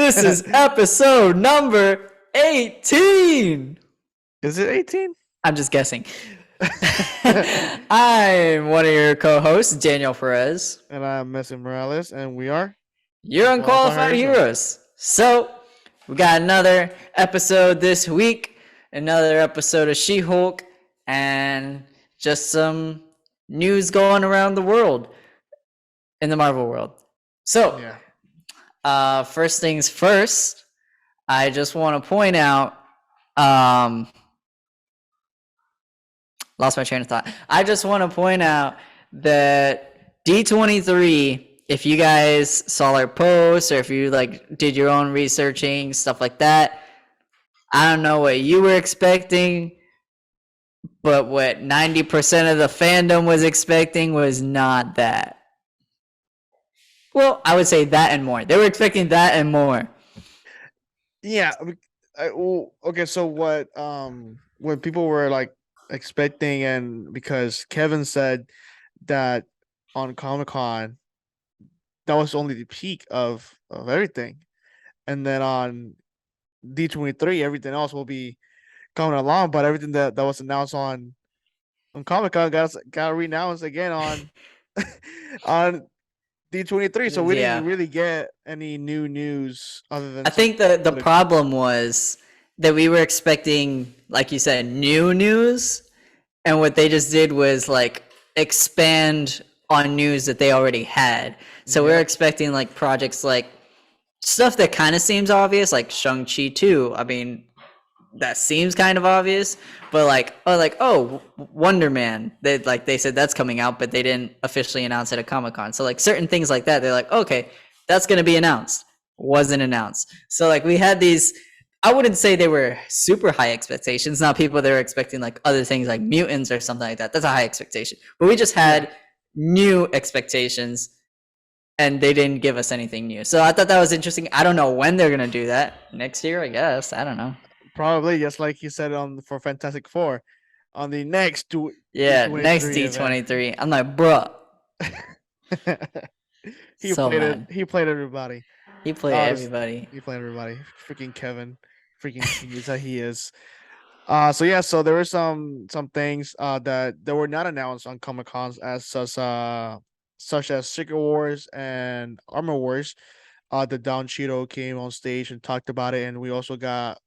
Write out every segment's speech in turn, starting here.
This is episode number 18. Is it 18? I'm just guessing. I'm one of your co-hosts, Daniel Perez. And I'm Messi Morales, and we are You're Unqualified Heroes. So, we got another episode this week, another episode of She-Hulk, and just some news going around the world in the Marvel world. So, first things first, I just want to point out, lost my train of thought. I just want to point out that D23, if you guys saw our posts or if you did your own researching, stuff like that, I don't know what you were expecting, but what 90% of the fandom was expecting was not that. Well, I would say that and more. They were expecting that and more. Yeah. Okay. So what people were expecting, and because Kevin said that on Comic-Con, that was only the peak of everything, and then on D23, everything else will be coming along. But everything that was announced on Comic-Con got re-announced again on on D23, so we didn't really get any new news other than. I think the problem was that we were expecting, like you said, new news, and what they just did was expand on news that they already had. So we were expecting projects stuff that kind of seems obvious, like Shang-Chi 2. I mean, that seems kind of obvious, but Wonder Man, they said that's coming out, but they didn't officially announce it at Comic-Con. So certain things like that, they're like, okay, that's going to be announced. Wasn't announced. So we had these, I wouldn't say they were super high expectations. Not people that were expecting other things like mutants or something like that. That's a high expectation. But we just had new expectations, and they didn't give us anything new. So I thought that was interesting. I don't know when they're going to do that. Next year, I guess. I don't know. Probably, just like you said for Fantastic Four, on the next D23 next D23. Event. I'm like, bruh. He played everybody. He played everybody. He played everybody. Freaking Kevin. Freaking genius that he is. So there were some things that were not announced on Comic-Cons such as Secret Wars and Armor Wars. The Don Cheadle came on stage and talked about it, and we also got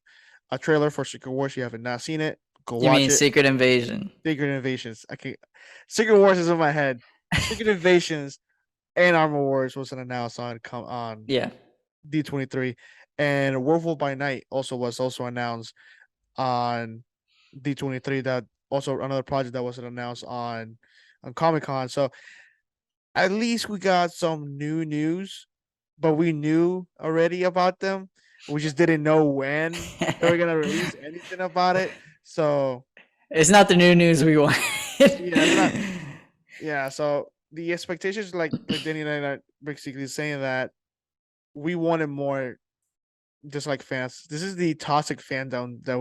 a trailer for Secret Wars. You haven't not seen it, go watch it. You mean Secret Invasion? Secret Invasions. Secret Wars is in my head. Secret Invasions and Armor Wars was announced on D23, and Werewolf by Night was also announced on D23. That also another project that wasn't announced on Comic-Con. So at least we got some new news, but we knew already about them. We just didn't know when they were gonna release anything about it. So it's not the new news we want. So the expectations, like Danny and I are basically saying that we wanted more, just like fans. This is the toxic fandom that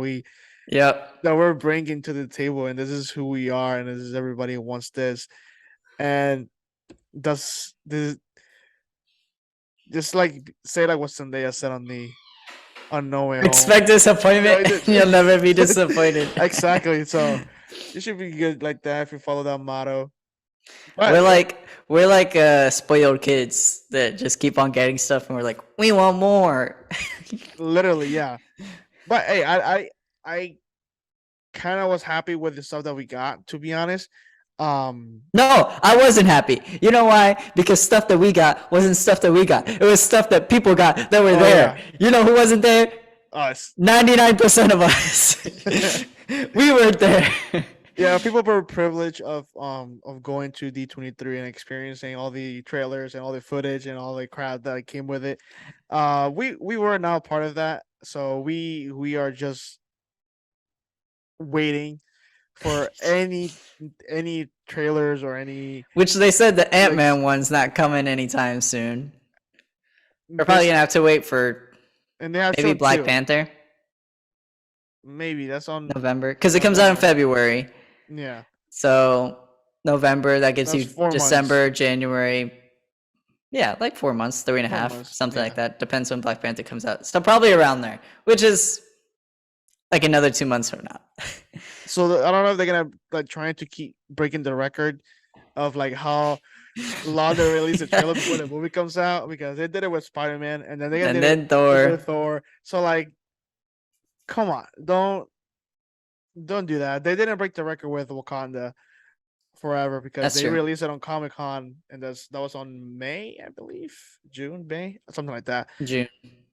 we're bringing to the table, and this is who we are, and this is everybody who wants this, and just say what Zendaya said on No Way Home. Expect disappointment. You'll never be disappointed. Exactly. So you should be good like that if you follow that motto. But we're like spoiled kids that just keep on getting stuff, and we're like, we want more. Literally, yeah. But hey, I kind of was happy with the stuff that we got, to be honest. No, I wasn't happy. You know why? Because stuff that we got wasn't stuff that we got. It was stuff that people got that were there. Yeah. You know who wasn't there? Us. 99% of us. We weren't there. Yeah, people were privileged of going to D23 and experiencing all the trailers and all the footage and all the crowd that came with it. We were not part of that, so we are just waiting for any trailers or any. Which they said the Ant-Man one's not coming anytime soon. We're probably gonna have to wait for maybe Black Panther. Maybe that's on November, because it comes out in February. Yeah. So November, that gives you December, months. January. Yeah, like 4 months, three and a 4 months. half, something Yeah. like that. Depends when Black Panther comes out. So probably around there, which is like another 2 months from now. So I don't know if they're gonna like trying to keep breaking the record of like how long they release a trailer before the movie comes out, because they did it with Spider-Man and then they And did it then with Thor. Thor. So like, come on, don't do that. They didn't break the record with Wakanda Forever because That's they true. released it on Comic Con, and that was on May, I believe, June, May, something like that. June.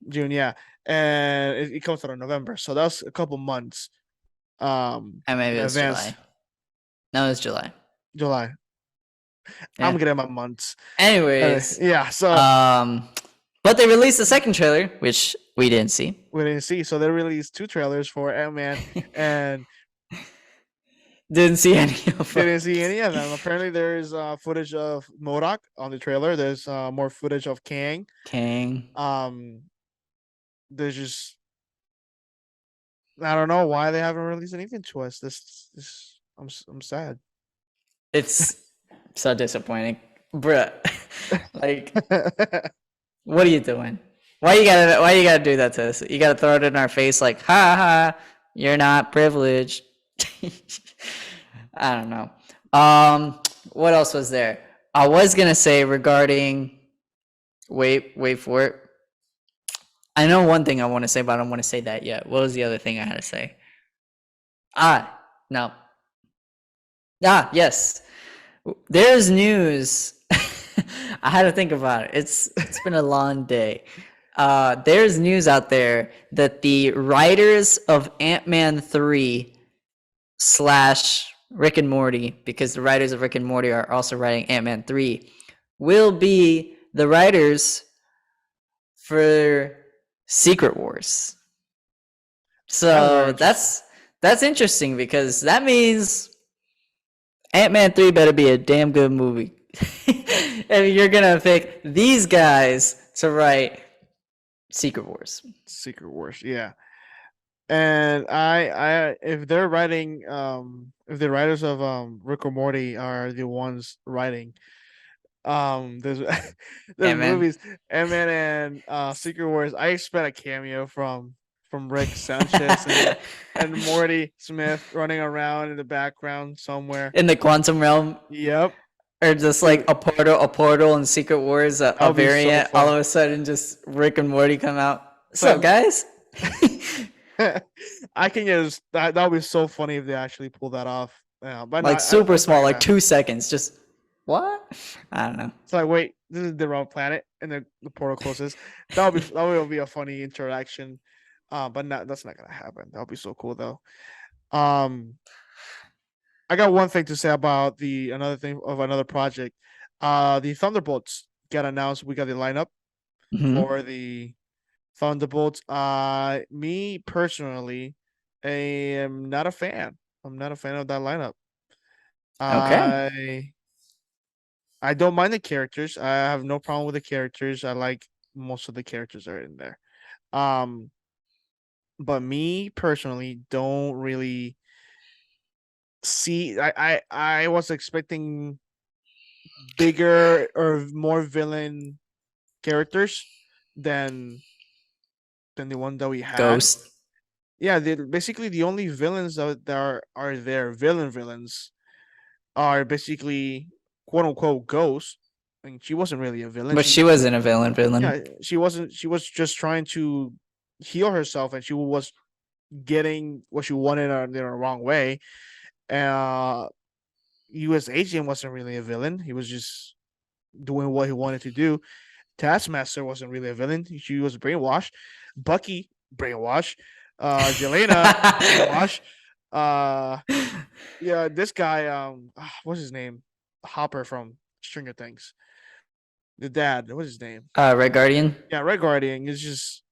June, yeah, and it comes out in November, so that's a couple months And maybe in it was advance. July. No, it was July. July. I'm Yeah. getting my months. Anyways, Yeah, so um, but they released the second trailer, which we didn't see. we didn't see. So they released two trailers for Ant-Man, and Didn't see any of them. didn't see any of them. Apparently, there's footage of Modok on the trailer. There's more footage of Kang. King. Um, there's just, I don't know why they haven't released anything to us. This I'm sad. It's so disappointing, bruh. Like, what are you doing? Why you gotta do that to us? You gotta throw it in our face like, ha ha, you're not privileged. I don't know. What else was there? I was gonna say regarding wait for it. I know one thing I want to say, but I don't want to say that yet. What was the other thing I had to say? No. Yes. There's news. I had to think about it. It's been a long day. There's news out there that the writers of Ant-Man 3 slash Rick and Morty, because the writers of Rick and Morty are also writing Ant-Man 3, will be the writers for Secret Wars. That's very So interesting. that's interesting because that means Ant-Man 3 better be a damn good movie. If you're gonna pick these guys to write Secret Wars. Secret Wars, yeah. And I if they're writing, if the writers of Rick or Morty are the ones writing there's there's Ant-Man. movies, Ant-Man and Secret Wars, I expect a cameo from Rick Sanchez and Morty Smith running around in the background somewhere. In the quantum realm, Yep. or just like Dude, a portal in Secret Wars, that a would be so variant, all funny. of a sudden just Rick and Morty come out. What's up, So guys? I can just that would be so funny if they actually pull that off. Yeah, but no, Like super that's not small, gonna like happen. 2 seconds. Just what? I don't know. It's like, wait, this is the wrong planet, and then the portal closes. That would be a funny interaction. But not that's not gonna happen. That would be so cool though. Um, I got one thing to say about the another thing of another project. The Thunderbolts got announced. We got the lineup Hmm. for the Thunderbolts. Me personally, I am not a fan. I'm not a fan of that lineup. Okay. I I don't mind the characters. I have no problem with the characters. I like most of the characters that are in there. Um, but me personally don't really see. I was expecting bigger or more villain characters than the one that we had. Ghost. Yeah, basically the only villains that are there, villains, are basically quote unquote ghosts. And she wasn't really a villain. But she wasn't a villain villain. Yeah, she wasn't. She was just trying to heal herself, and she was getting what she wanted in the wrong way. Uh, U.S. Agent wasn't really a villain. He was just doing what he wanted to do. Taskmaster wasn't really a villain. She was brainwashed. Bucky brainwashed. Jelena brainwashed. Uh, yeah, this guy. What's his name? Hopper from Stranger Things. The dad. What's his name? Red Guardian. Yeah, Red Guardian is just.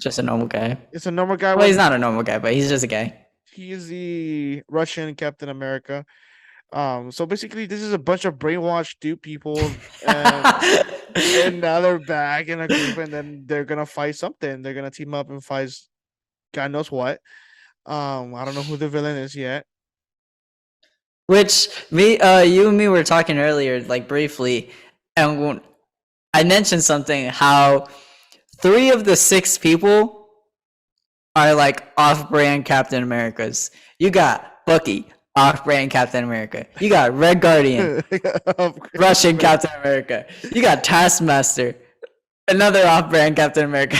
Just a normal guy. It's a normal guy Well, he's with. not a normal guy, but he's just a guy. He is the Russian Captain America. So basically, this is a bunch of brainwashed dude people, and now they're back in a group, and then they're gonna fight something. They're gonna team up and fight God knows what. I don't know who the villain is yet. Which me, you and me were talking earlier, like briefly. And when I mentioned something how 3 of the 6 people are like off-brand Captain Americas. You got Bucky, off-brand Captain America. You got Red Guardian, Russian Captain America. You got Taskmaster, another off-brand Captain America.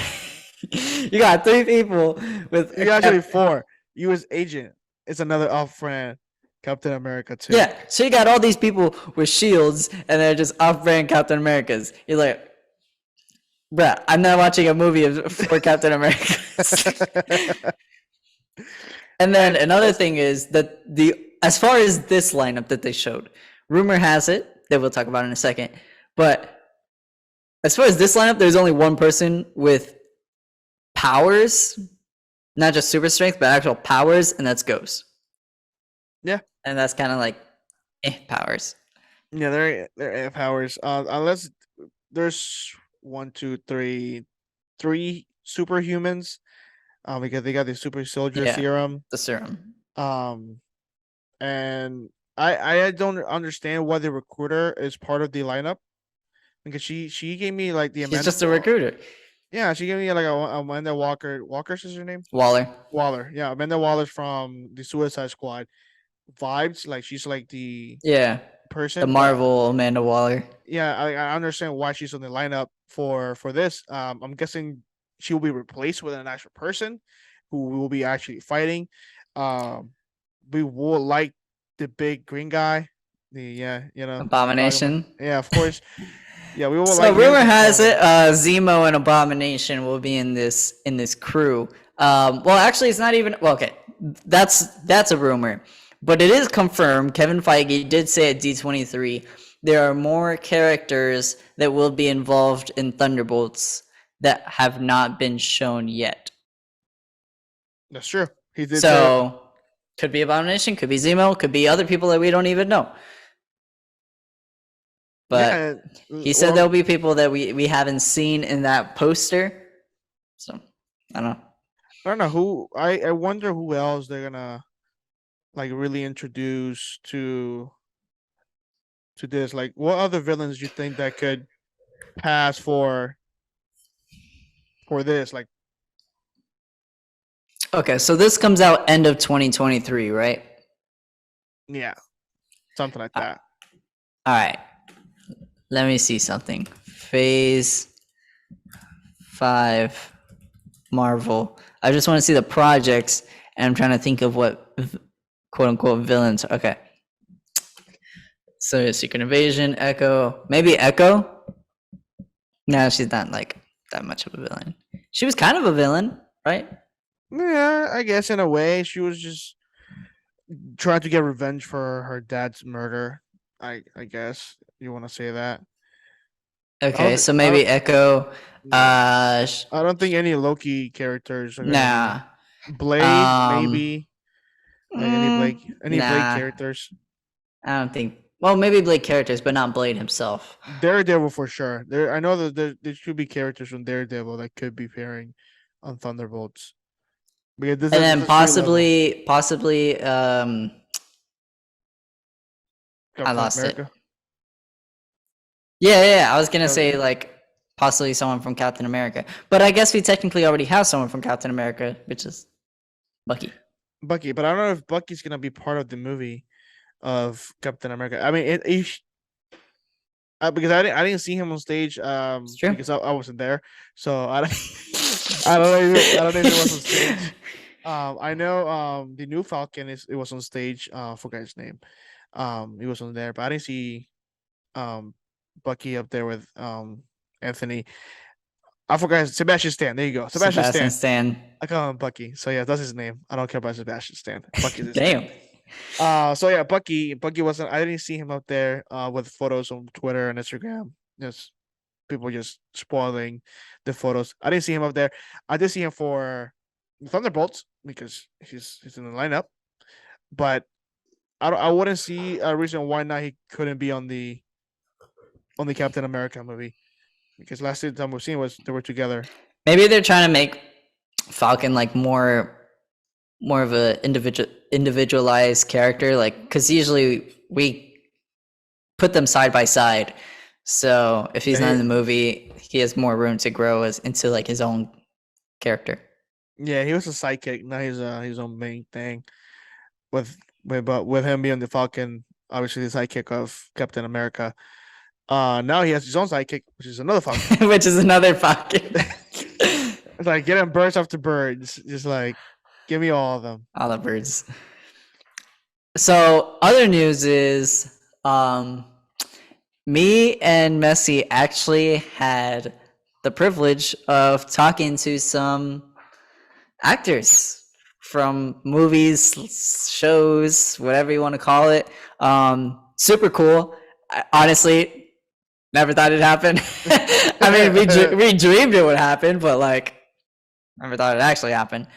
You got 3 people with You actually 4. U.S. Agent is another off-brand Captain America too. Yeah, so you got all these people with shields, and they're just off-brand Captain Americas. You're like, bruh, I'm not watching a movie of 4 Captain Americas. And then another thing is that as far as this lineup that they showed, rumor has it that we'll talk about in a second, but as far as this lineup, there's only one person with powers, not just super strength, but actual powers, and that's Ghost. Yeah. And that's kind of like powers. Yeah, they're powers. Unless there's 1, 2, 3 superhumans. Because they got the super soldier serum. The serum. And I don't understand why the recruiter is part of the lineup. Because she gave me like the Amanda. She's just a recruiter. Yeah, she gave me like Amanda Walker. Walker's is her name? Waller. Yeah, Amanda Waller's from the Suicide Squad. Vibes like she's like the person. The Marvel Amanda Waller. Yeah, I understand why she's on the lineup for this. I'm guessing she will be replaced with an actual person who will be actually fighting. We will like the big green guy. Abomination. Yeah, of course. Yeah, we will. So rumor has it, Zemo and Abomination will be in this crew. Well, actually, it's not even. Well, okay, that's a rumor, but it is confirmed. Kevin Feige did say at D23 there are more characters that will be involved in Thunderbolts that have not been shown yet. That's true. He did. So could be Abomination, could be Zemo, could be other people that we don't even know. But he said there'll be people that we haven't seen in that poster. So I don't know who. I wonder who else they're gonna like really introduce to this. Like, what other villains you think that could pass for this? Like, okay, so this comes out end of 2023, right? Yeah, something like that. All right. Let me see something. Phase 5 Marvel. I just want to see the projects, and I'm trying to think of what quote unquote villains. Okay. So Secret Invasion, Echo. Maybe Echo? No, she's not like that much of a villain. She was kind of a villain, right? Yeah, I guess in a way. She was just trying to get revenge for her dad's murder. I guess you want to say that. Okay, so maybe Echo. I don't think any Loki characters. Nah. Blade, maybe. Like any Blade characters. I don't think. Well, maybe Blade characters, but not Blade himself. Daredevil for sure. I know that there should be characters from Daredevil that could be pairing on Thunderbolts. And then possibly, I lost it. Yeah. I was gonna say like possibly someone from Captain America, but I guess we technically already have someone from Captain America, which is Bucky. But I don't know if Bucky's gonna be part of the movie of Captain America. I mean, because I didn't see him on stage. Because I wasn't there, so I don't know if it was on stage. I know the new Falcon it was on stage. Forgot his name. He was on there, but I didn't see Bucky up there with Anthony. I forgot Sebastian Stan. There you go, Sebastian Stan. I call him Bucky. So yeah, that's his name. I don't care about Sebastian Stan. Bucky's his Damn. Name. So yeah, Bucky wasn't. I didn't see him up there with photos on Twitter and Instagram. Just people just spoiling the photos. I didn't see him up there. I did see him for Thunderbolts because he's in the lineup, but I wouldn't see a reason why not he couldn't be on the Captain America movie, because last time we've seen was they were together. Maybe they're trying to make Falcon like more of a individualized character, like because usually we put them side by side, So if he's Yeah, not in the movie, he has more room to grow as into like his own character. he was a sidekick. Now he's his own main thing. With with him being the Falcon, obviously the sidekick of Captain America. Now he has his own sidekick, which is another Falcon. Which is another Falcon. It's like getting birds after birds, just like give me all of them. All the birds. So other news is me and Messi actually had the privilege of talking to some actors from movies, shows, whatever you want to call it. Super cool. I, honestly, never thought it'd happen. I mean, we dreamed it would happen, but like, never thought it actually happened.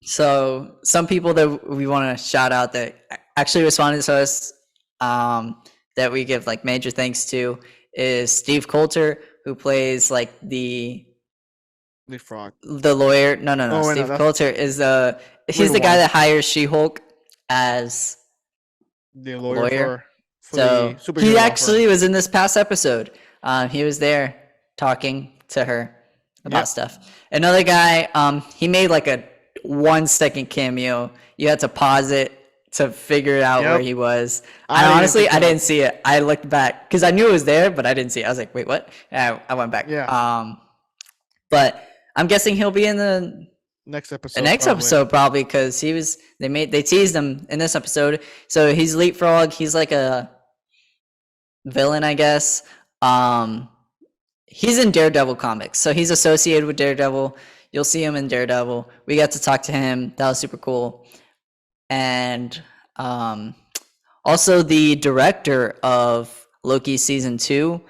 So some people that we want to shout out that actually responded to us, that we give like major thanks to, is Steve Coulter, who plays like the Frog. lawyer. No. Oh, Steve no, Coulter is he's the guy that hires She-Hulk as the lawyer. for So the he superhero actually was in this past episode. He was there talking to her about stuff. Another guy, he made like a 1-second cameo. You had to pause it to figure out where he was. I honestly, I didn't see it. I looked back because I knew it was there, but I didn't see it. I was like, wait, what? And I went back. Yeah. But I'm guessing he'll be in the next episode. The next episode probably, because they teased him in this episode. So he's Leapfrog. He's like a villain, I guess. He's in Daredevil comics, so he's associated with Daredevil. You'll see him in Daredevil. We got to talk to him. That was super cool. And also the director of Loki season 2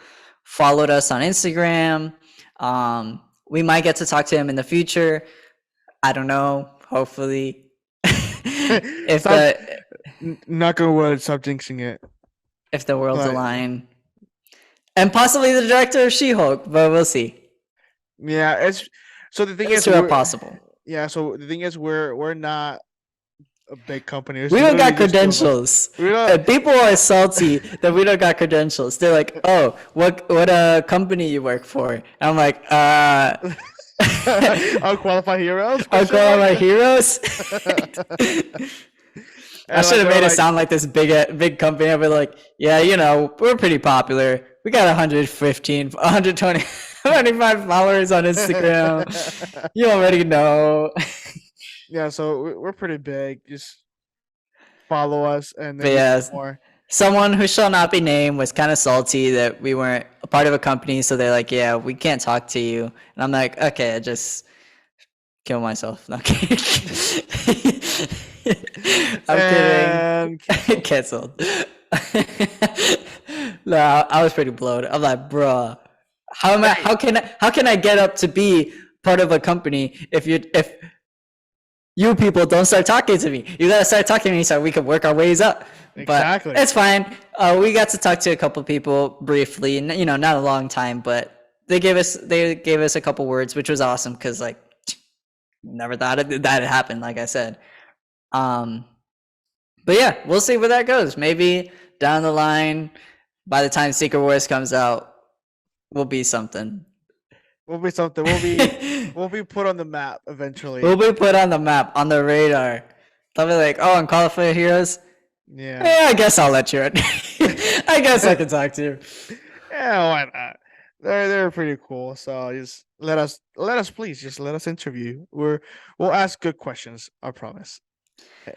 followed us on Instagram. We might get to talk to him in the future. I don't know. Hopefully, not gonna stop jinxing it. If the worlds align, and possibly the director of She-Hulk, but we'll see. Yeah, it's so the thing is possible. Yeah, so the thing is, we're not a big company. We don't got credentials. People are salty that we don't got credentials. They're like, "Oh, what company you work for?" And I'm like, Unqualified heroes. Unqualified heroes. I should have made it sound like this big company. I'd be like, yeah, we're pretty popular. We got 115, 120, 125 followers on Instagram. You already know. Yeah, so we're pretty big. Just follow us and more. Someone who shall not be named was kind of salty that we weren't a part of a company, so they're like, yeah, we can't talk to you. And I'm like, okay, I just kill myself. No, I'm kidding. I'm kidding. Canceled. No, I was pretty blown. I'm like, bruh, how can I get up to be part of a company if you people don't start talking to me? You gotta start talking to me so we can work our ways up. Exactly. But it's fine. We got to talk to a couple people briefly, not a long time, but they gave us a couple words, which was awesome because like never thought that had happened, like I said. But yeah, we'll see where that goes. Maybe down the line, by the time Secret Wars comes out, we'll be something. We'll be put on the map eventually. We'll be put on the map, on the radar. They'll be like, oh, Unqualified Heroes? Yeah, I guess I'll let you in. I guess I can talk to you. Yeah, why not? They're pretty cool. So just let us please just let us interview. We'll ask good questions, I promise.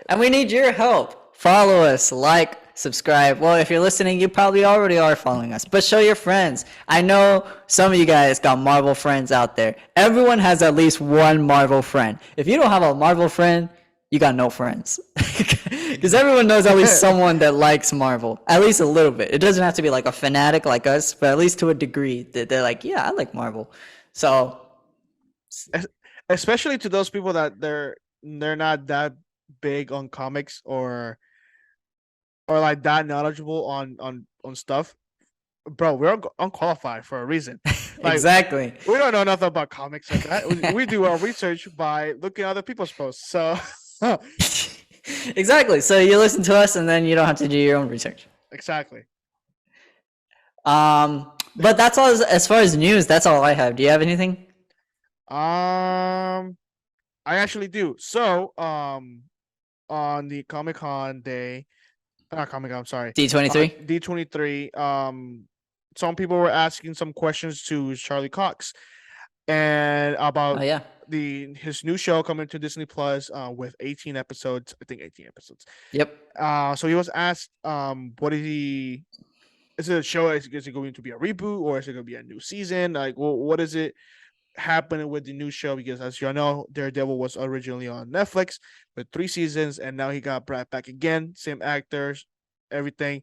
And we need your help. Follow us, like, subscribe. Well, if you're listening, you probably already are following us, but show your friends. I know some of you guys got Marvel friends out there. Everyone has at least one Marvel friend. If you don't have a Marvel friend, you got no friends. Because everyone knows at least someone that likes Marvel, at least a little bit. It doesn't have to be like a fanatic like us, but at least to a degree that they're like, yeah, I like Marvel. So, especially to those people that they're not that big on comics or like that knowledgeable on stuff, bro. We're unqualified for a reason. Like, exactly. We don't know nothing about comics like that. We do our research by looking at other people's posts. So exactly. So you listen to us, and then you don't have to do your own research. Exactly. But that's all as far as news. That's all I have. Do you have anything? I actually do. So, on the Comic Con day, not Comic Con, I'm sorry, D23. D23. Some people were asking some questions to Charlie Cox and Oh about yeah. his new show coming to Disney Plus, with 18 episodes. I think 18 episodes. Yep. So he was asked, what is he? Is it a show? Is it going to be a reboot, or is it going to be a new season? Like, well, what is it happening with the new show? Because as you know, Daredevil was originally on Netflix with 3 seasons, and now he got brought back again, same actors, everything,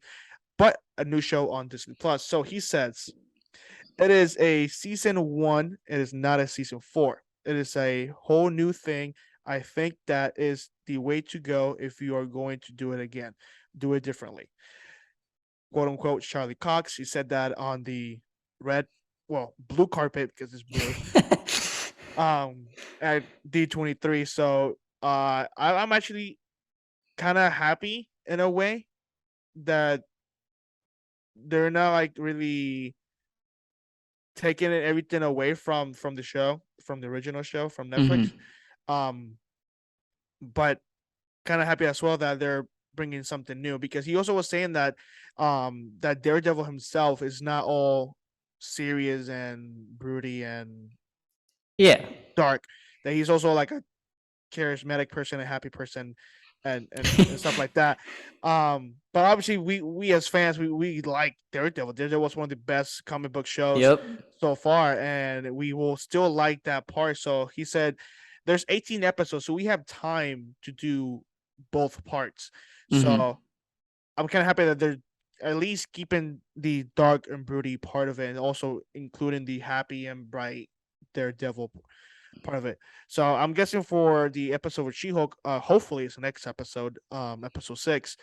but a new show on Disney Plus. So he says it is a season 1. It is not a season 4. It is a whole new thing. I think that is the way to go if you are going to do it again. Do it differently. Quote unquote Charlie Cox. He said that on the red, blue carpet, because it's blue, at D23. So I'm actually kind of happy in a way that they're not like really taking everything away from the show, from the original show from Netflix. Mm-hmm. Um, but kind of happy as well that they're bringing something new, because he also was saying that that Daredevil himself is not all serious and broody and Yeah. dark. That he's also like a charismatic person, a happy person, and stuff like that. But obviously we as fans, we like Daredevil. Daredevil was one of the best comic book shows Yep. so far, and we will still like that part. So he said there's 18 episodes, so we have time to do both parts. Mm-hmm. So I'm kind of happy that they're at least keeping the dark and broody part of it, and also including the happy and bright Daredevil part of it. So I'm guessing for the episode with She-Hulk, hopefully it's the next episode, episode 6,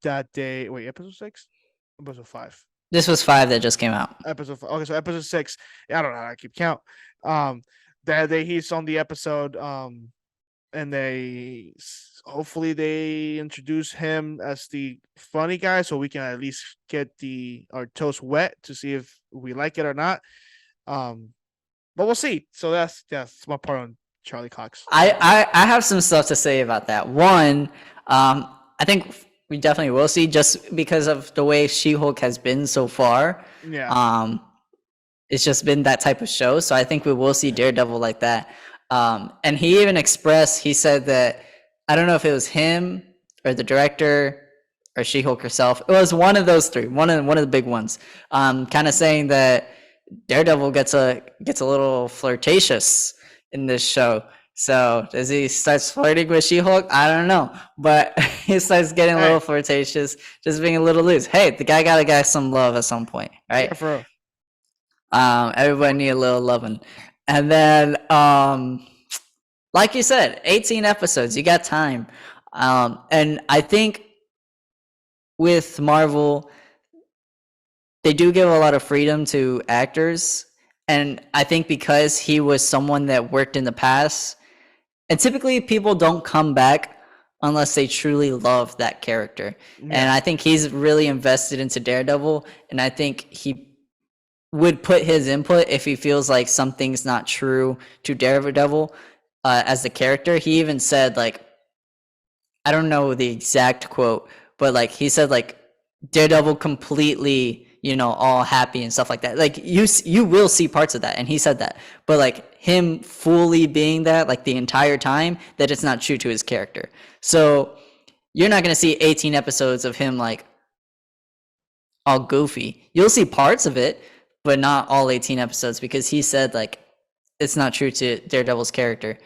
that they wait, episode 6? Episode 5. This was 5 that just came out. Episode 5. Okay, so episode 6. I don't know how I keep count. That he's on the episode, and hopefully they introduce him as the funny guy, so we can at least get our toes wet to see if we like it or not. But we'll see. So that's my part on Charlie Cox. I have some stuff to say about that. One, I think we definitely will see, just because of the way She-Hulk has been so far. Yeah. It's just been that type of show, so I think we will see Daredevil like that. And he even expressed, he said that, I don't know if it was him or the director or She-Hulk herself. It was one of those three, one of the big ones. Kind of saying that Daredevil gets a little flirtatious in this show. So as he starts flirting with She-Hulk, I don't know, but he starts getting a little flirtatious, just being a little loose. Hey, the guy gotta get some love at some point, right? Yeah, for real. Everybody need a little loving. And then, like you said, 18 episodes, you got time. And I think with Marvel, they do give a lot of freedom to actors. And I think because he was someone that worked in the past, and typically people don't come back unless they truly love that character. Yeah. And I think he's really invested into Daredevil, and I think he would put his input if he feels like something's not true to Daredevil as the character. He even said, like, I don't know the exact quote, but like he said, like, Daredevil completely, all happy and stuff like that. Like you will see parts of that, and he said that, but like him fully being that, like the entire time, that it's not true to his character. So you're not gonna see 18 episodes of him like all goofy. You'll see parts of it, but not all 18 episodes, because he said like it's not true to Daredevil's character.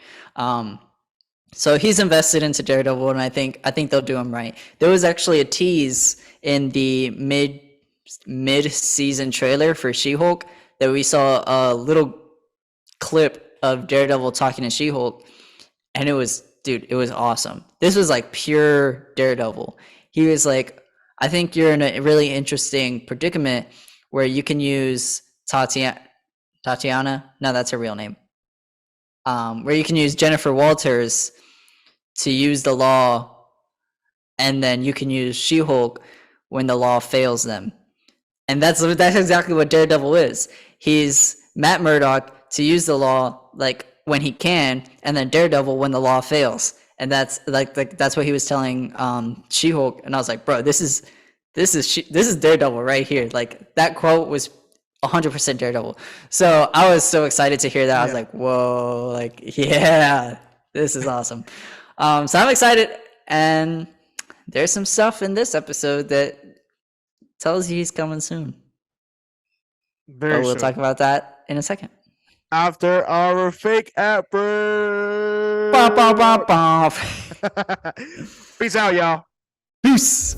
So he's invested into Daredevil, and I think they'll do him right. There was actually a tease in the mid-season trailer for She-Hulk that we saw a little clip of Daredevil talking to She-Hulk, and it was awesome. This was like pure Daredevil. He was like, I think you're in a really interesting predicament where you can use Tatiana. No, that's her real name. Where you can use Jennifer Walters to use the law, and then you can use She-Hulk when the law fails them. And that's exactly what Daredevil is. He's Matt Murdock to use the law like when he can, and then Daredevil when the law fails. And that's that's what he was telling She-Hulk. And I was like, bro, this is Daredevil right here. Like that quote was 100% Daredevil. So I was so excited to hear that. I was like, whoa, like yeah, this is awesome. So I'm excited, and there's some stuff in this episode that tells you he's coming soon. Very But we'll soon. talk about that in a second. After our fake ad break. Bah, bah, bah, bah. Peace out, y'all. Peace.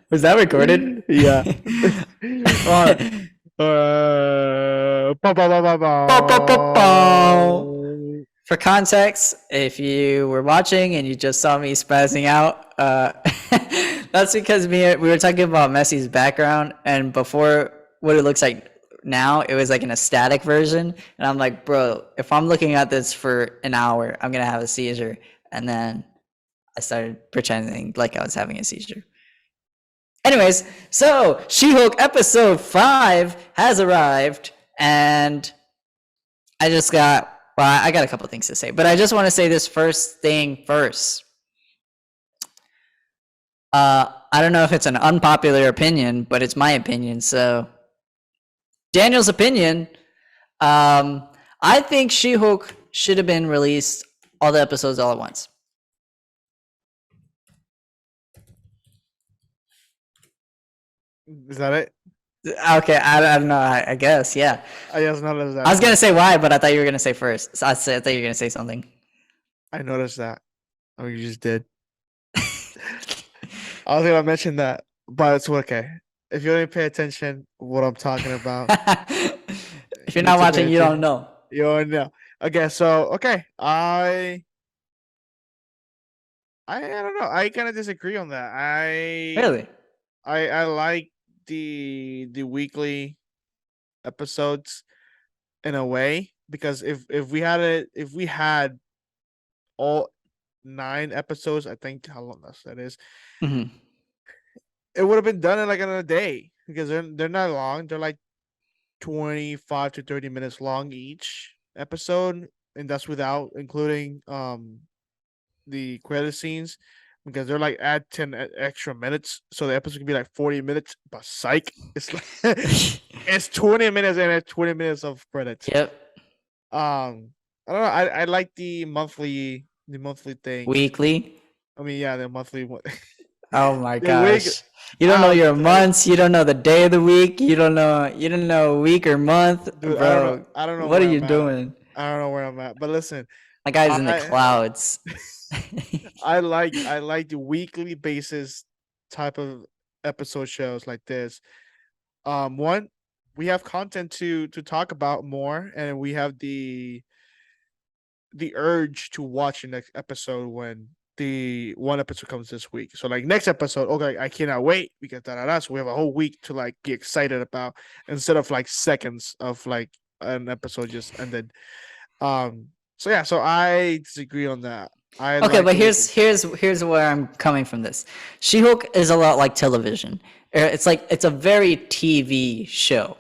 Was that recorded? Yeah. For context, if you were watching and you just saw me spazzing out, that's because we were talking about Messi's background, and before what it looks like now, it was like in a static version, and I'm like, bro, if I'm looking at this for an hour, I'm gonna have a seizure. And then I started pretending like I was having a seizure. Anyways, so She-Hulk episode 5 has arrived, and I got a couple things to say, but I just want to say this first thing first. I don't know if it's an unpopular opinion, but it's my opinion. So Daniel's opinion, I think She-Hulk should have been released all the episodes all at once. Is that it? Okay, I don't know. I guess, yeah. I just noticed that. I was gonna say why, but I thought you were gonna say first. So I thought you were gonna say something. I noticed that. Oh, you just did. I was gonna mention that, but it's okay. If you don't pay attention, what I'm talking about. If you're not watching, you don't know. You don't know. Okay, so I don't know. I kind of disagree on that. Really? I like the weekly episodes in a way, because if we had all 9 episodes, I think how long that is, Mm-hmm. it would have been done in like another day, because they're not long. They're like 25 to 30 minutes long each episode, and that's without including the credit scenes, because they're like add 10 extra minutes, so the episode can be like 40 minutes. But psych, it's like it's 20 minutes and it's 20 minutes of credits. Yep. I don't know. I like the monthly thing. Weekly. I mean, yeah, the monthly one. Oh my The gosh! week- You don't know your dude. months. You don't know the day of the week. You don't know week or month, Dude, bro. I don't know What are where you I'm at. doing? I don't know where I'm at. But listen, My guy's in the I- clouds. I like the weekly basis type of episode shows like this. One, we have content to talk about more, and we have the urge to watch the next episode when the one episode comes this week. So like next episode, okay, I cannot wait, because so we have a whole week to like be excited about, instead of like seconds of like an episode just ended. So yeah, so I disagree on that. Okay, but here's where I'm coming from this. She-Hulk is a lot like television. It's a very TV show,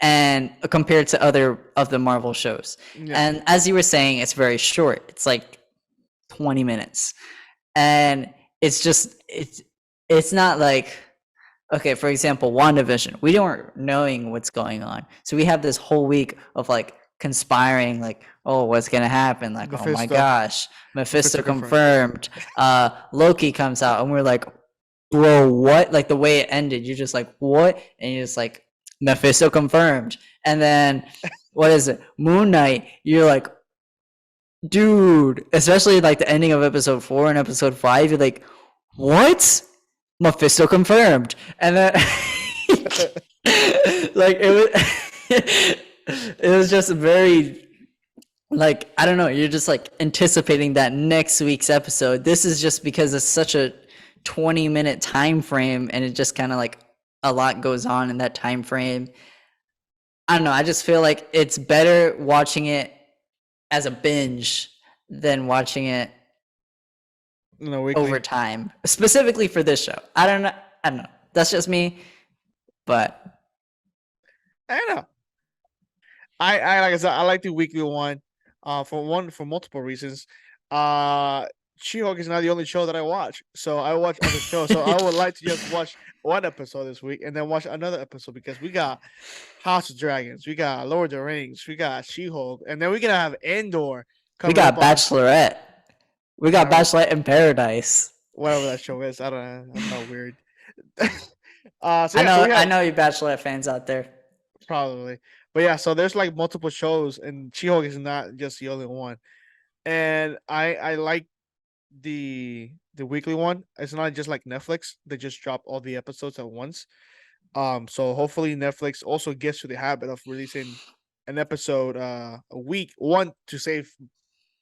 and compared to other of the Marvel shows. Yeah. And as you were saying, it's very short. It's like 20 minutes. And it's not like, okay, for example, WandaVision. We weren't knowing what's going on. So we have this whole week of like conspiring, like, oh, what's gonna happen? Like, oh my gosh, Mephisto confirmed. Loki comes out, and we're like, bro, what? Like the way it ended, you're just like, what? And you're just like, Mephisto confirmed. And then what is it? Moon Knight. You're like, dude, especially like the ending of episode 4 and episode 5, you're like, what? Mephisto confirmed. And then like it was just very, like, I don't know, you're just like anticipating that next week's episode. This is just because it's such a 20-minute time frame, and it just kind of like a lot goes on in that time frame. I don't know. I just feel like it's better watching it as a binge than watching it Weekly. over time, specifically for this show. I don't know. I don't know. That's just me, but I don't know. I like I said, I like the weekly one. For multiple reasons. She-Hulk is not the only show that I watch, so I watch other shows. So I would like to just watch one episode this week and then watch another episode because we got House of Dragons, we got Lord of the Rings, we got She-Hulk, and then we're gonna have Andor we coming got up on Bachelorette. We got Bachelorette in Paradise. whatever that show is. I don't know. That's all weird. So yeah, I know you Bachelorette fans out there. probably, but yeah. So there's like multiple shows, and She-Hulk is not just the only one. And I like the weekly one. It's not just like Netflix. They just drop all the episodes at once. So hopefully Netflix also gets to the habit of releasing an episode a week. One, to save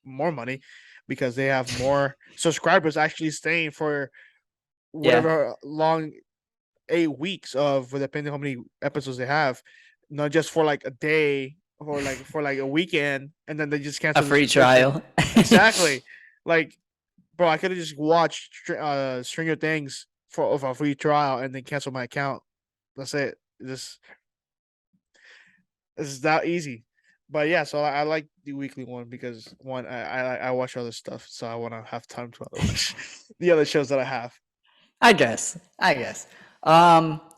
more money because they have more subscribers actually staying for whatever long 8 weeks of depending how many episodes they have, not just for like a day or like for like a weekend, and then they just cancel A the free subscription. trial. Exactly. Like, bro, I could have just watched Stranger Things for a free trial and then cancel my account. That's it. It's that easy. But yeah, so I like the weekly one because one, I watch other stuff, so I want to have time to watch the other shows that I have. I guess.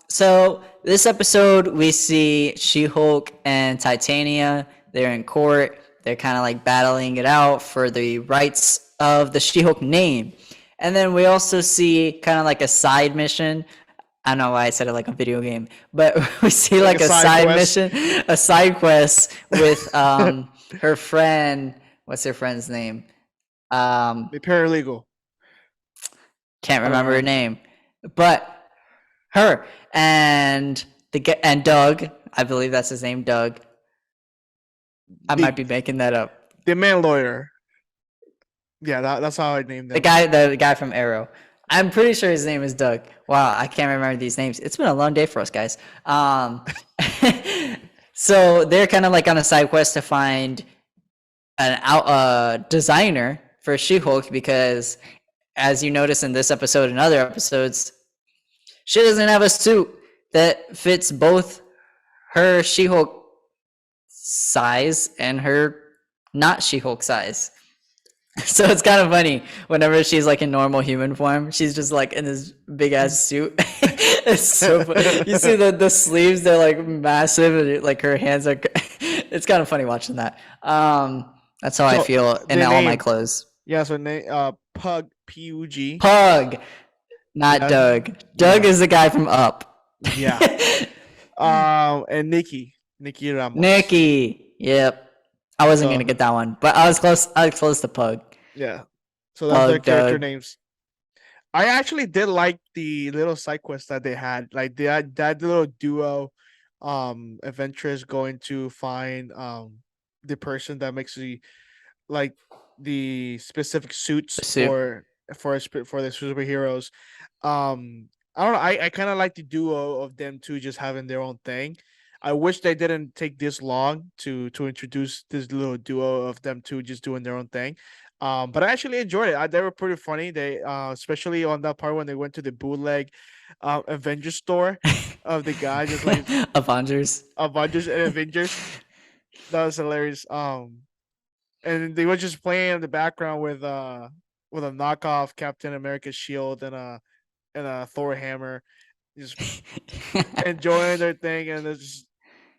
So this episode we see She-Hulk and Titania. They're in court. They're kind of like battling it out for the rights of the She-Hulk name. And then we also see kind of like a side mission. I don't know why I said it like a video game, but we see like a side mission, a side quest with her friend. What's her friend's name? The paralegal. Can't remember her name, but her and Doug. I believe that's his name, Doug. I might be making that up. The man lawyer. Yeah, that's how I named him. The guy from Arrow. I'm pretty sure his name is Doug. Wow, I can't remember these names. It's been a long day for us, guys. So they're kind of like on a side quest to find an designer for She-Hulk because, as you notice in this episode and other episodes, she doesn't have a suit that fits both her She-Hulk size and her not She-Hulk size. So it's kind of funny whenever she's like in normal human form, she's just like in this big ass suit. It's so funny. You see the sleeves, they're like massive, and like her hands are. It's kind of funny watching that. That's how I feel in all my clothes. Yeah, so Pug, P-U-G. Pug, not Doug. Doug is the guy from Up. Yeah. And Nikki Ramos. Nikki, yep. I wasn't gonna get that one, but I was close. I was close to Pug. Yeah. So that's their character names. I actually did like the little side quest that they had. Like that little duo, adventurers going to find the person that makes the specific suits for the superheroes. I don't know. I kind of like the duo of them two just having their own thing. I wish they didn't take this long to introduce this little duo of them two just doing their own thing. But I actually enjoyed it. They were pretty funny. They especially on that part when they went to the bootleg Avengers store of the guy just like Avengers and Avengers. That was hilarious. And they were just playing in the background with a knockoff Captain America's shield and a Thor hammer, just enjoying their thing. And it's just,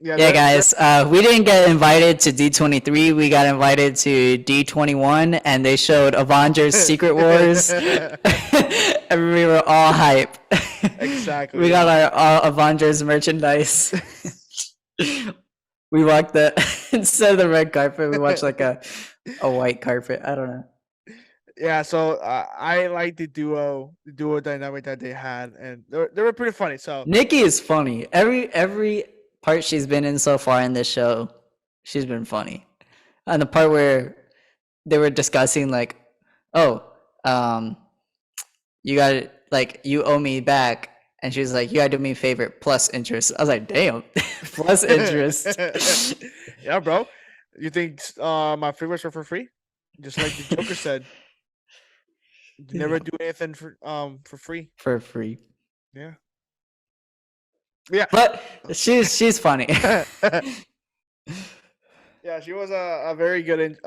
yeah, guys, we didn't get invited to D23. We got invited to D21, and they showed Avengers Secret Wars. And we were all hype. Exactly. We got our Avengers merchandise. We walked instead of the red carpet, we watched like a white carpet. I don't know. Yeah, so I like the duo dynamic that they had, and they were pretty funny. So Nikki is funny. Every part she's been in so far in this show, she's been funny. And the part where they were discussing like, oh, you got like you owe me back. And she was like, you gotta do me a favor plus interest. I was like, damn, plus interest. Yeah, bro. You think my favorites are for free? Just like the Joker said, you never do anything for free. For free. Yeah. Yeah. But she's funny. Yeah, she was a very good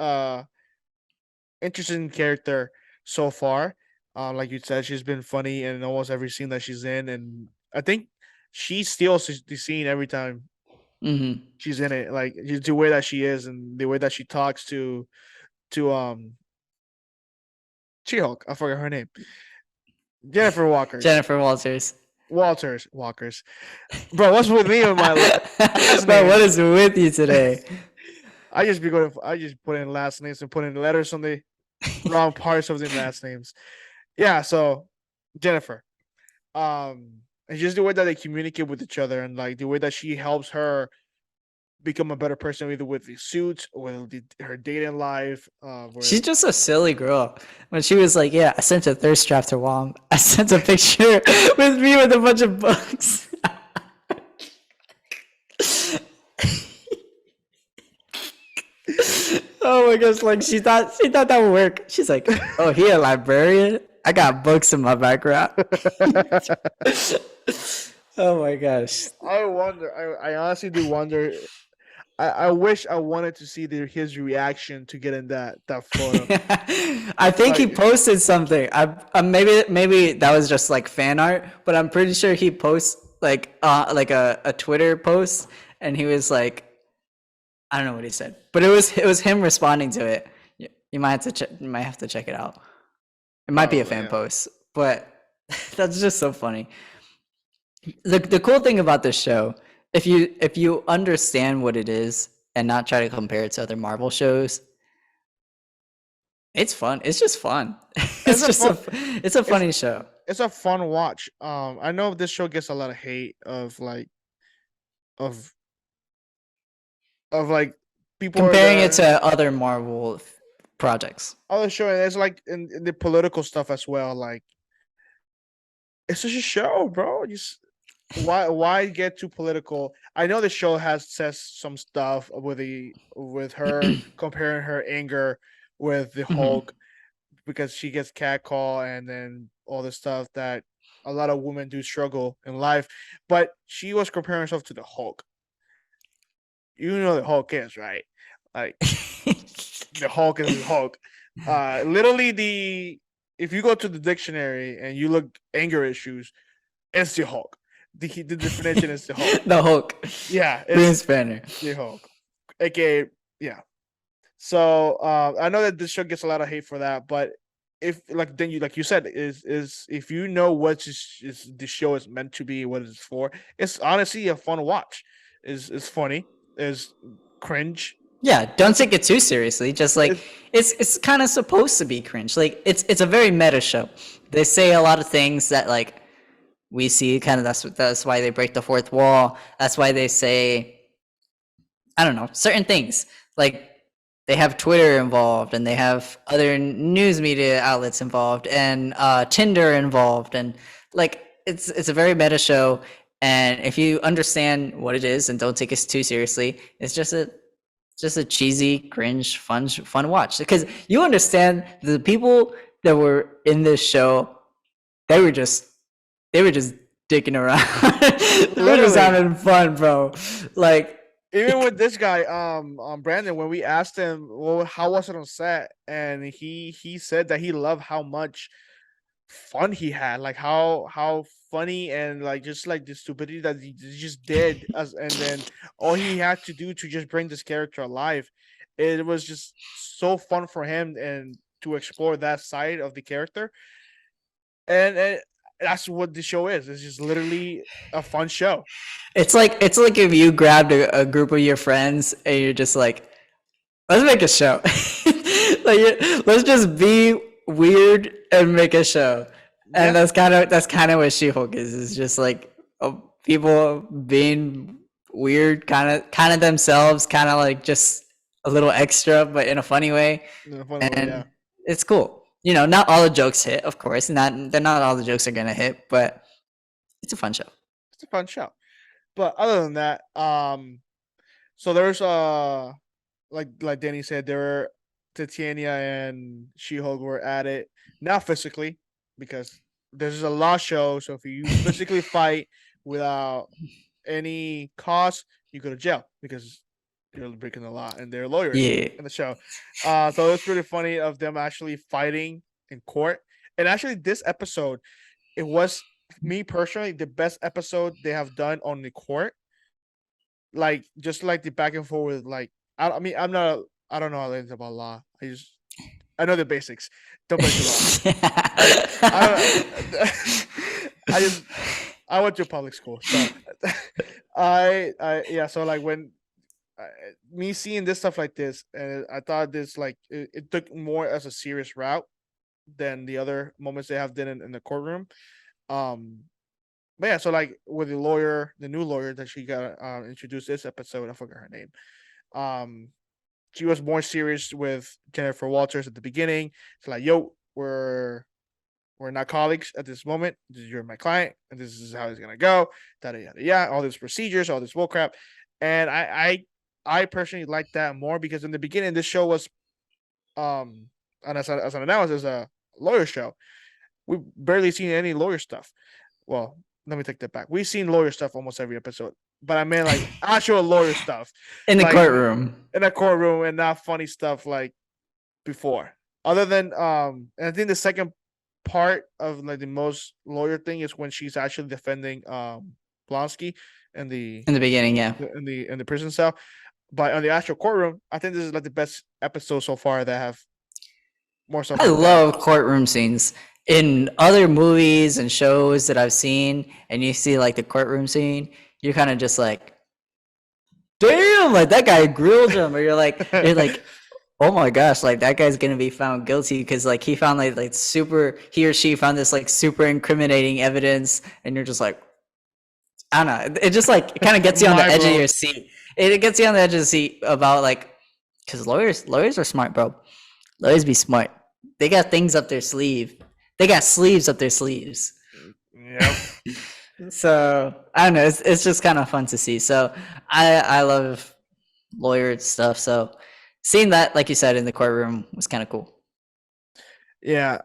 interesting character so far. Like you said, she's been funny in almost every scene that she's in, and I think she steals the scene every time Hmm. she's in it. Like the way that she is and the way that she talks to She-Hulk. I forgot her name. Jennifer Walker's Jennifer Walters. Walker's. Bro, what's with me with my last But what names? is with you today? I just be going. I just put in last names and put in letters on the wrong parts of the last names. Yeah. So Jennifer. And just the way that they communicate with each other and like the way that she helps her become a better person, either with the suits or with her dating life. She's With just a silly girl. When she was like, "Yeah, I sent a thirst trap to Wom. I sent a picture with me with a bunch of books." Oh my gosh! Like she thought that would work. She's like, "Oh, he a librarian? I got books in my background." Oh my gosh! I wonder. I honestly do wonder. I wish I wanted to see his reaction to getting that photo. I think he Like, posted something. Maybe that was just like fan art, but I'm pretty sure he posts like a Twitter post, and he was like, I don't know what he said, but it was him responding to it. You might have to check. You might have to check it out. It might be a probably, fan yeah. post, but that's just so funny. The cool thing about this show, if you understand what it is and not try to compare it to other Marvel shows, it's fun. It's just fun. It's It's a just fun. it's a It's funny show. it's a fun watch. I know this show gets a lot of hate of of like people are Comparing it there. to other Marvel projects. Other show, and it's like in the political stuff as well. Like it's just a show, bro. Just why get too political? I know the show has says some stuff with her comparing her anger with the Mhm. Hulk because she gets catcall and then all the stuff that a lot of women do struggle in life. But she was comparing herself to the Hulk. You know the Hulk is, right? Like the Hulk is the Hulk. Literally the if you go to the dictionary and you look anger issues, it's the Hulk. The definition is the Hulk. The Hulk, Yeah, Green it's Spanner. the Hulk. AKA, yeah. So I know that this show gets a lot of hate for that, but if like you said is if you know what is the show is meant to be, what it's for, it's honestly a fun watch. Is funny, is cringe. Yeah, don't take it too seriously. Just like It's it's kind of supposed to be cringe. Like it's a very meta show. They say a lot of things that like we see. Kind of that's why they break the fourth wall. That's why they say, I don't know, certain things. Like they have Twitter involved, and they have other news media outlets involved, and Tinder involved, and like it's a very meta show. And if you understand what it is and don't take it too seriously, it's just a cheesy, cringe, fun watch. Because you understand the people that were in this show, they were just they were just dicking around. They were just literally having fun, bro. Like, even with this guy, Brandon, when we asked him, well, how was it on set, and he said that he loved how much fun he had, like how funny and like just like the stupidity that he just did, as and then all he had to do to just bring this character alive. It was just so fun for him and to explore that side of the character, and that's what the show is. It's just literally a fun show. it's like if you grabbed a group of your friends and you're just like, let's make a show. Like, let's just be weird and make a show. And Yeah, that's kind of what She-Hulk is. It's just like people being weird, kind of themselves, kind of like just a little extra, but in a funny way. in a fun way. Yeah. And it's cool. not all the jokes hit, of course. Not all the jokes are gonna hit, but it's a fun show. It's a fun show. But other than that, so there's like Danny said, there were Titania and She-Hulk were at it, not physically, because there's a law show. So if you physically fight without any cost, you go to jail because you're breaking the law, and they're lawyers Yeah. in the show. So it's really funny of them actually fighting in court. And actually, this episode, it was me personally the best episode they have done on the court. Like just like the back and forth, like I mean, I don't know anything about law. I know the basics. Don't break the law. I just I went to public school, so yeah. So like when me seeing this stuff like this, and I thought this like it took more as a serious route than the other moments they have done in the courtroom. Um, but yeah, so like with the new lawyer that she got introduced this episode, I forgot her name. Um, she was more serious with Jennifer Walters at the beginning. It's like, yo, we're not colleagues at this moment. You're my client, and this is how it's gonna go. Yada yada yeah. All these procedures, all this bullcrap, and I personally like that more because in the beginning this show was and as an analysis a lawyer show. We barely seen any lawyer stuff. Well, let me take that back. We've seen lawyer stuff almost every episode, but I mean like actual lawyer stuff In the like courtroom. in a courtroom and not funny stuff like before. Other than and I think the second part of like the most lawyer thing is when she's actually defending Blonsky in the In the beginning, yeah. in the prison cell. But on the actual courtroom, I think this is like the best episode so far that have more stuff I like that. love courtroom scenes. In other movies and shows that I've seen, and you see like the courtroom scene, you're kind of just like, damn, like that guy grilled him, or you're like, oh my gosh, like that guy's gonna be found guilty because like he found like super, he or she found this like super incriminating evidence, and you're just like, I don't know, it just like it kind of gets you on the Mind edge of blown. your seat. It gets you on the edge of the seat about like, because lawyers are smart, bro. Lawyers be smart. They got things up their sleeve. They got sleeves up their sleeves. Yep. So I don't know. It's just kind of fun to see. So I love lawyer stuff. So seeing that, like you said, in the courtroom was kind of cool. Yeah.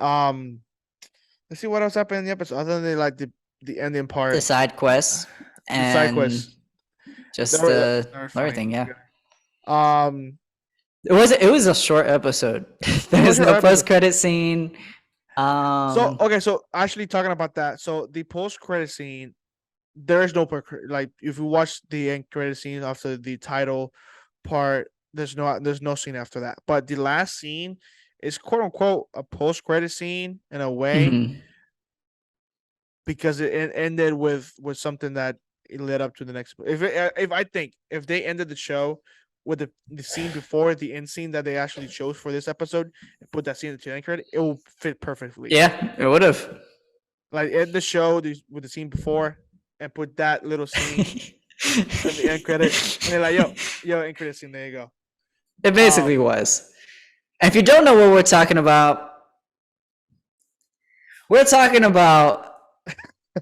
Let's see what else happened in the episode other than like the ending part. The side quests The side and quests. just They the were lawyer funny. thing. Yeah, Um, it was a short episode. There was no post credit scene. So okay, so actually talking about that, so the post credit scene, there is no like if you watch the end credit scene after the title part, there's no scene after that. But the last scene is quote unquote a post credit scene in a way mhm. because it ended with something that it led up to the next. If I think if they ended the show with the scene before the end scene that they actually chose for this episode and put that scene in the end credit, it will fit perfectly. Yeah, it would have. Like end the show with the scene before and put that little scene in the end credit, and they're like, yo, end credit scene. There you go. It basically was. And if you don't know what we're talking about, we're talking about.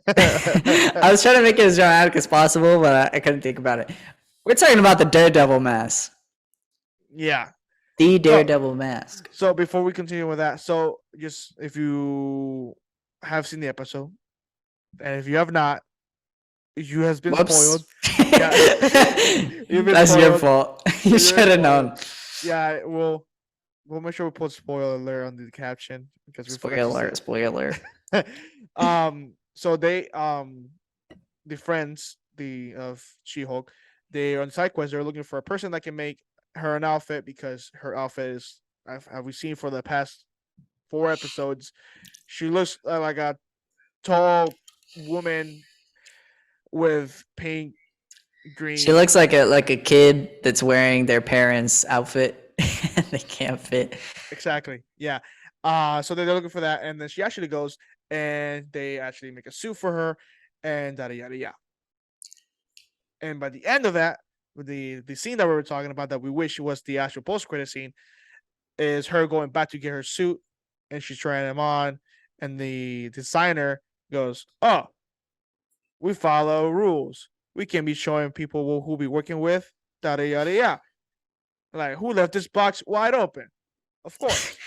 I was trying to make it as dramatic as possible, but I couldn't think about it. We're talking about the Daredevil mask. Yeah. The Daredevil mask. So before we continue with that, so just if you have seen the episode, and if you have not, you has been Whoops. spoiled. Yeah. You've been That's your spoiled. fault. You should have known. Yeah, we'll make sure we put spoiler alert on the caption because we forgot Spoiler. So they the friends of She-Hulk, they are on side quest. They're looking for a person that can make her an outfit because her outfit is have we seen for the past 4 episodes. She looks like a tall woman with pink, green. She looks like a kid that's wearing their parents' outfit. They can't fit. Exactly. Yeah. So they're looking for that, and then she actually goes and they actually make a suit for her, and yada yada yada. And by the end of that, the scene that we were talking about that we wish was the actual post credit scene is her going back to get her suit and she's trying them on, and the designer goes, "Oh, we follow rules. We can't be showing people who we working with. Yada yada yada. Like, who left this box wide open? Of course."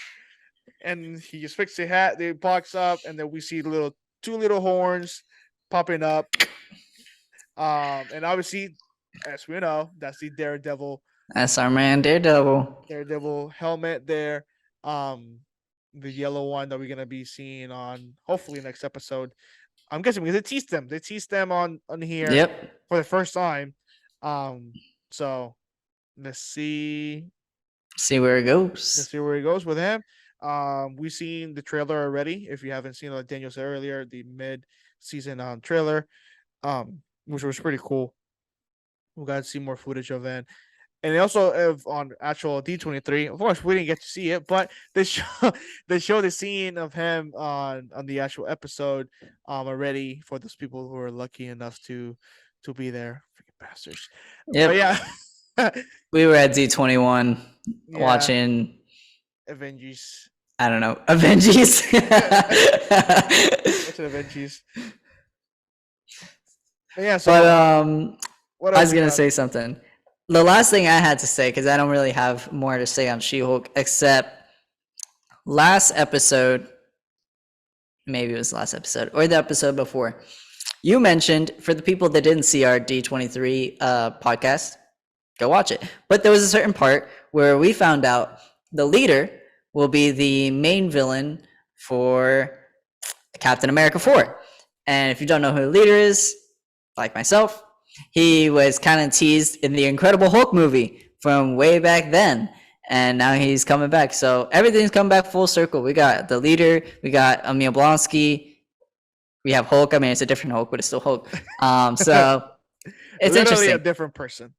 And he just fixed the hat, the box up, and then we see two little horns popping up. And obviously, as we know, that's the That's our man Daredevil. Daredevil helmet there. Um, the yellow one that we're gonna be seeing on hopefully next episode. I'm guessing because they teased them on here Yep. for the first time. So let's see See where it goes. where he goes with him. We've seen the trailer already. If you haven't seen, like Daniel said earlier, the mid-season trailer, which was pretty cool. We got to see more footage of it. And also on actual D23, of course, we didn't get to see it, but they show the scene of him on the actual episode already for those people who are lucky enough to be there. Freaking bastards. Yep. But yeah. We were at D21 Yeah. watching Avengers. I don't know. Avengers. Watching Avengers. But yeah, so But what I else was you gonna got? say something. The last thing I had to say, because I don't really have more to say on She-Hulk, except last episode, maybe it was last episode or the episode before, you mentioned for the people that didn't see our D23 podcast, go watch it. But there was a certain part where we found out the leader will be the main villain for Captain America 4. And if you don't know who the leader is, like myself, he was kind of teased in the Incredible Hulk movie from way back then. And now he's coming back. So everything's come back full circle. We got the leader, we got Emil Blonsky, we have Hulk. I mean, it's a different Hulk, but it's still Hulk. So it's Literally interesting. a different person.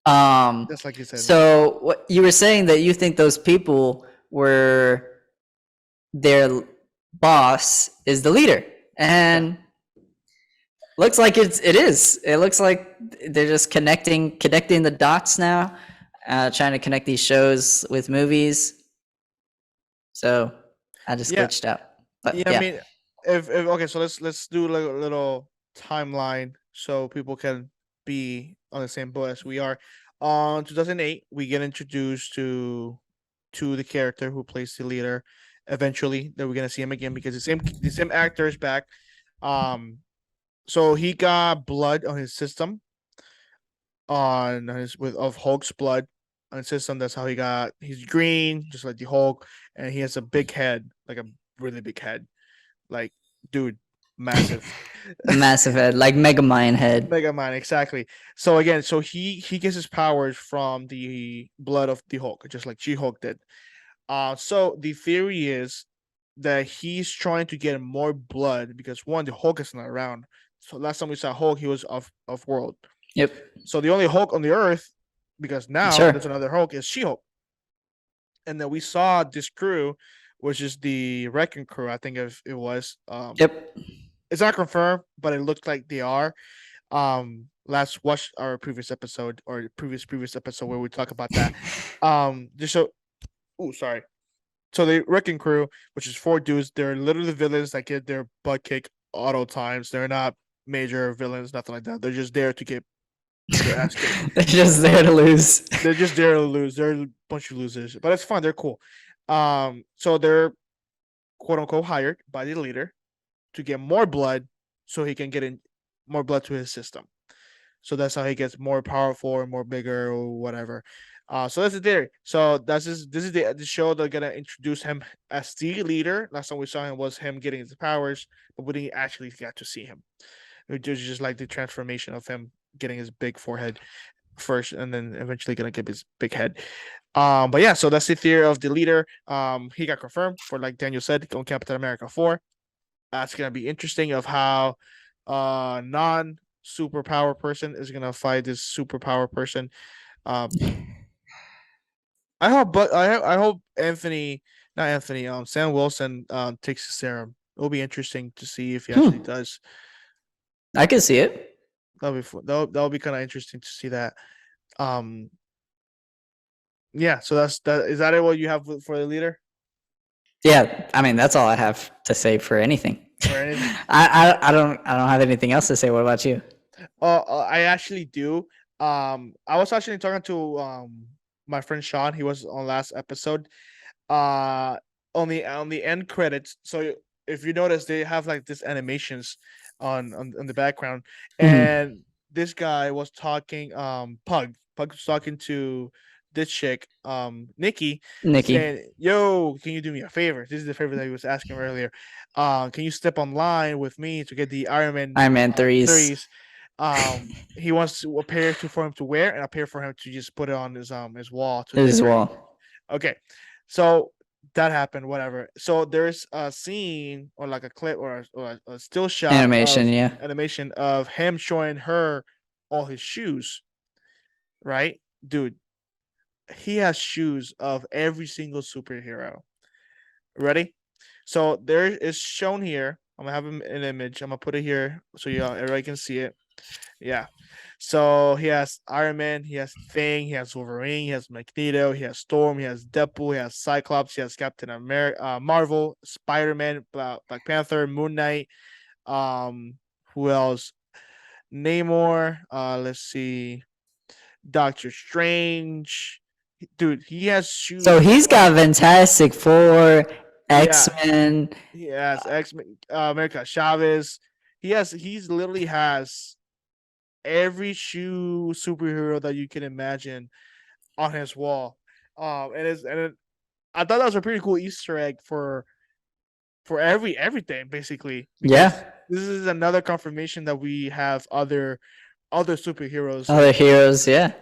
Just like you said. So what you were saying that you think those people were their boss is the leader, and looks like it is. It looks like they're just connecting the dots now, trying to connect these shows with movies. So I just glitched out. But I mean, if okay, so let's do like a little timeline so people can be on the same boat as we are. On 2008, we get introduced to the character who plays the leader. Eventually, that we're gonna see him again because the same actor is back. So he got blood on his system, on his of Hulk's blood on his system. That's how he's green, just like the Hulk, and he has a big head, like a really big head, like dude, massive. Massive head, like Mega Mind head. Mega Man, exactly. So again, so he gets his powers from the blood of the Hulk, just like She-Hulk did. So the theory is that he's trying to get more blood because one, the Hulk is not around. So last time we saw Hulk, he was off world. Yep. So the only Hulk on the Earth, because now there's another Hulk, is She-Hulk. And then we saw this crew, which is the Wrecking Crew, I think if it was. Yep. It's not confirmed, but it looks like they are. Last watch our previous episode or previous episode where we talk about that. Just so, sorry. So the Wrecking Crew, which is 4 dudes, they're literally villains that get their butt kicked auto times. They're not major villains, nothing like that. They're just there to get their ass kicked. They're just there to lose. They're just there to lose. They're a bunch of losers, but it's fun. They're cool. So they're quote unquote hired by the leader to get more blood so he can get in more blood to his system. So that's how he gets more powerful or more bigger or whatever. So that's the theory. So this is the show they're gonna introduce him as the leader. Last time we saw him was him getting his powers, but we didn't actually get to see him. It was just like the transformation of him getting his big forehead first and then eventually gonna get his big head. But yeah, so that's the theory of the leader. He got confirmed for, like Daniel said, on Captain America 4. It's gonna be interesting of how non superpower person is gonna fight this superpower person. I hope, but I hope Sam Wilson takes the serum. It'll be interesting to see if he actually does. I can see it. That'll be fun. That'll be kind of interesting to see that. Yeah, so that's that. Is that it? What you have for the leader? Yeah, I mean that's all I have to say for anything. for anything. I don't have anything else to say. What about you? I actually do. I was actually talking to my friend Sean. He was on last episode. Uh, on the end credits. So if you notice, they have like this animations on the background, Mhm. and this guy was talking. Pug was talking to this chick, Nikki, Nikki, saying, "Yo, can you do me a favor? This is the favor that he was asking earlier. Can you step online with me to get the Iron Man Iron Man threes. threes? He wants a pair to for him to wear and a pair for him to just put it on his wall to As decorate. well. Okay, so that happened. Whatever. So there's a scene or like a clip or a still shot Animation, of yeah. animation of him showing her all his shoes. Right, dude. He has shoes of every single superhero. Ready? So there is shown here. I'm gonna have an image. I'm gonna put it here so you everybody can see it. Yeah. So he has Iron Man, he has Thing, he has Wolverine, he has Magneto, he has Storm, he has Deadpool, he has Cyclops, he has Captain America, Marvel, Spider Man, Black Panther, Moon Knight. Who else? Namor. Let's see, Doctor Strange. Dude, he has So shoes he's of got Fantastic Four, X yeah. Men. He has X America Chavez. He's literally has every shoe superhero that you can imagine on his wall. I thought that was a pretty cool Easter egg for everything basically because Yeah, this is another confirmation that we have other superheroes other in the. heroes. Yeah.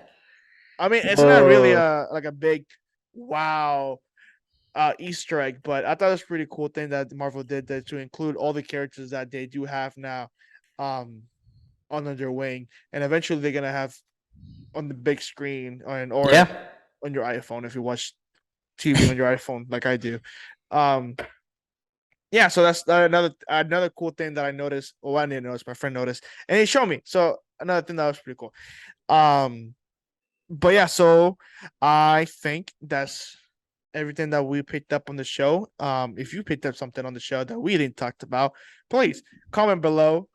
I mean, it's not really Oh, a like a big wow Easter egg, but I thought it was a pretty cool thing that Marvel did that to include all the characters that they do have now um under their wing, and eventually they're gonna have on the big screen or yeah. on your iPhone if you watch TV on your iPhone like I do. Um, yeah, so that's another cool thing that I noticed. Well, I didn't notice, my friend noticed, and he showed me. So another thing that was pretty cool. Um, but yeah, so I think that's everything that we picked up on the show. If you picked up something on the show that we didn't talk about, please comment below.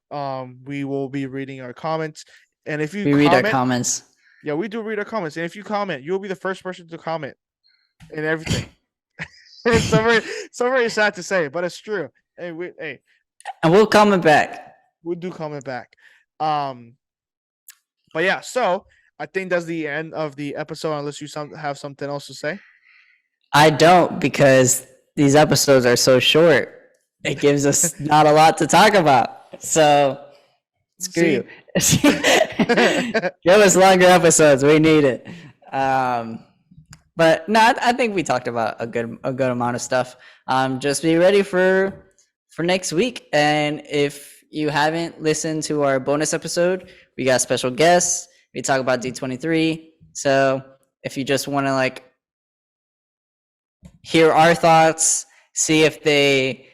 We will be reading our comments, and if you We read our comment, comments. yeah, we do read our comments, and if you comment, you'll be the first person to comment and everything. It's so very sad to say, but it's true. Hey, And we'll comment back. we do comment back. Um, but yeah, so I think that's the end of the episode. Unless you have something else to say. I don't because these episodes are so short. It gives us not a lot to talk about. So screw you. See, Give us longer episodes. We need it. Um, but no, I think we talked about a good amount of stuff. Just be ready for next week. And if you haven't listened to our bonus episode, we got special guests. We talk about D23. So if you just want to like hear our thoughts, see if they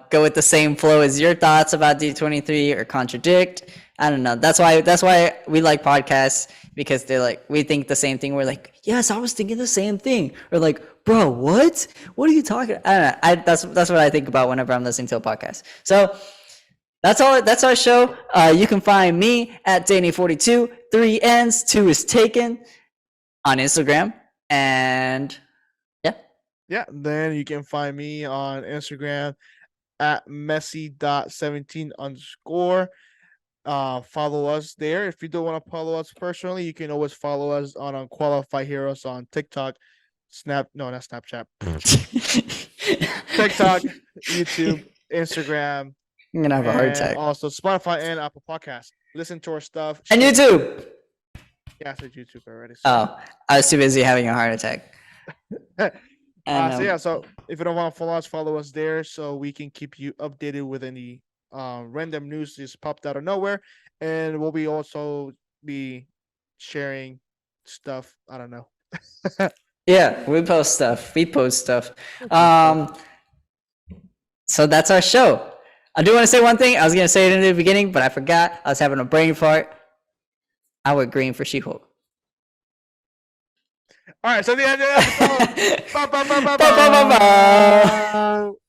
go with the same flow as your thoughts about D23 or contradict. I don't know. That's why we like podcasts, because they're like, we think the same thing. We're like, yes, I was thinking the same thing. Or like, bro, what are you talking? I don't know. That's what I think about whenever I'm listening to a podcast. So that's all. That's our show. You can find me at Danny42, 3 N's, 2 is taken on Instagram. And yeah. yeah. Then you can find me on Instagram at messy.17 underscore. Follow us there. If you don't want to follow us personally, you can always follow us on Unqualified Heroes on TikTok, not Snapchat, TikTok, YouTube, Instagram, I'm gonna have a heart and attack. also Spotify and Apple Podcasts. Listen to our stuff. And YouTube. Yeah, I said YouTube already. So. Oh, I was too busy having a heart attack. And So yeah, so if you don't want to follow us there, so we can keep you updated with any random news just popped out of nowhere, and we'll be also be sharing stuff. I don't know. yeah, we post stuff. We post stuff. So that's our show. I do want to say one thing. I was gonna say it in the beginning, but I forgot. I was having a brain fart. I would green for She-Hulk. All right, so the end of the episode. Ba, ba, ba, ba, Ba, ba, ba, ba. ba.